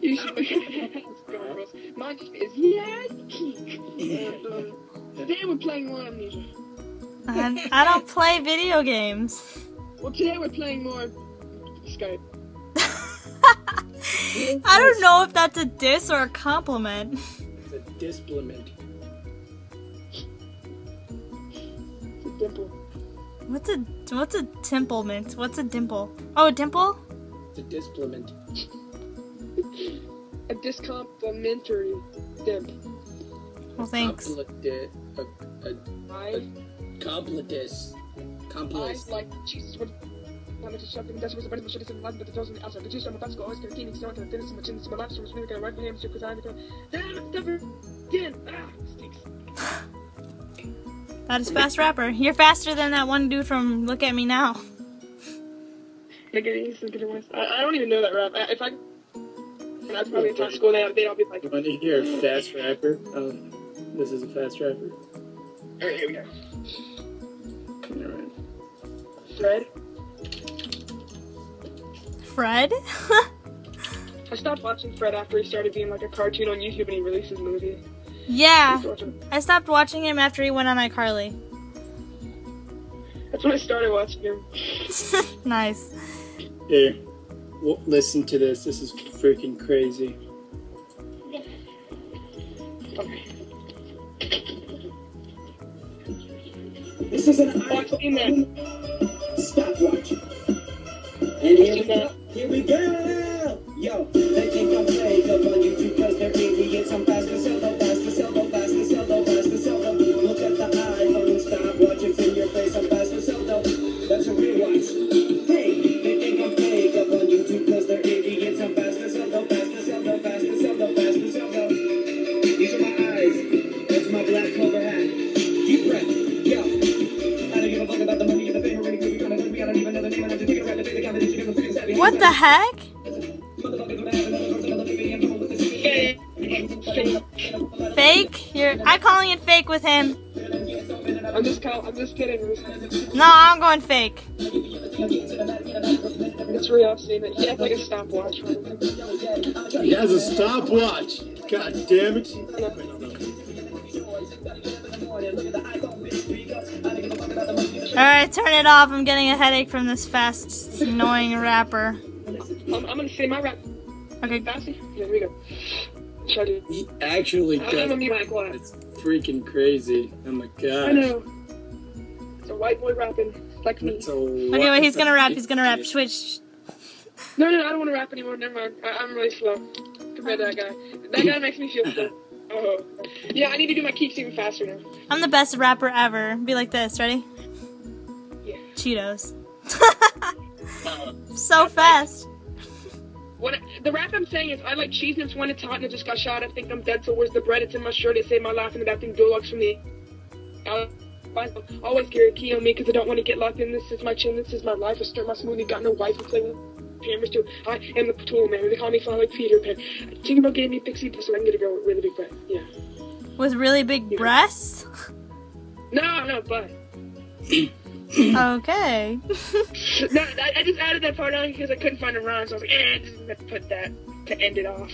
You should mine is Yankee. Today we're playing more Amnesia. I don't play video games. Well, today we're playing more Skype. I don't know if that's a diss or a compliment. It's a displement. It's a dimple. What's a timplement? What's a dimple? Oh, a dimple? It's a displement. A discomplimentary dimp. Well, thanks. Complitus. Eyes like Jesus. How much something that's what the better should have been but the doesn't outside. The juice on the bus go always getting so to finish much in my life, so was really gonna write for him because I go, damn it, never again. Stinks. That is fast rapper. You're faster than that one dude from Look at Me Now. Look at these, look at the I don't even know that rap. If I that's probably in school now, they'd all be like, you want to hear a fast rapper? This is a fast rapper. Alright, here we go. Alright. Fred? Fred? I stopped watching Fred after he started being like a cartoon on YouTube and he released his movie. Yeah. I stopped watching him after he went on iCarly. That's when I started watching him. Nice. Here, listen to this. This is freaking crazy. Okay. This isn't a stopwatch. And here we go. Yo, they think I'm fake up on YouTube because they're idiots. I'm fast to sell the fast to sell the fast to sell the fast to sell the. Look at the iPhone, stopwatch, it's in your face. I'm fast to sell the. That's a rewatch. Hey, they think I'm fake up on YouTube because they're idiots. I'm fast to sell the fast to sell the fast to sell the fast to sell the. These are my eyes. That's my black clover hat. Deep breath. Yo. I don't give a fuck about the money and the fame. We're really gonna be. I don't even know the name. I have to take a ride to take the competition. What the heck? Fake? I'm calling it fake with him. I'm just kidding. No, I'm going fake. It's real. I've seen it. He has like a stopwatch. He has a stopwatch. God damn it. Alright, turn it off. I'm getting a headache from this fast, annoying rapper. I'm gonna say my rap. Okay. Fasty? Yeah, here we go. Try to. He actually does. It's freaking crazy. Oh my god. I know. It's a white boy rapping like me. Okay, wait, he's gonna rap. He's gonna rap. Switch. No, I don't want to rap anymore. Never mind. I'm really slow compared to that guy. That guy makes me feel slow. Oh. Yeah, I need to do my keeps even faster now. I'm the best rapper ever. Be like this. Ready? Yeah. Cheetos. So fast. The rap I'm saying is, I like cheese nips when it's hot and I just got shot. I think I'm dead, so where's the bread? It's in my shirt. It saved my life and adapting Dologs from the... Always carry a key on me because I don't want to get locked in. This is my chin, this is my life. I stir my smoothie, got no wife and play with cameras too. I am the tool man. They call me fly like Peter Pan. Tinkerbell gave me a pixie dust so I can get a girl with really big breath. Yeah. With really big breasts? No, but... Okay. No, I just added that part on because I couldn't find a rhyme, so I was like, just have to put that to end it off.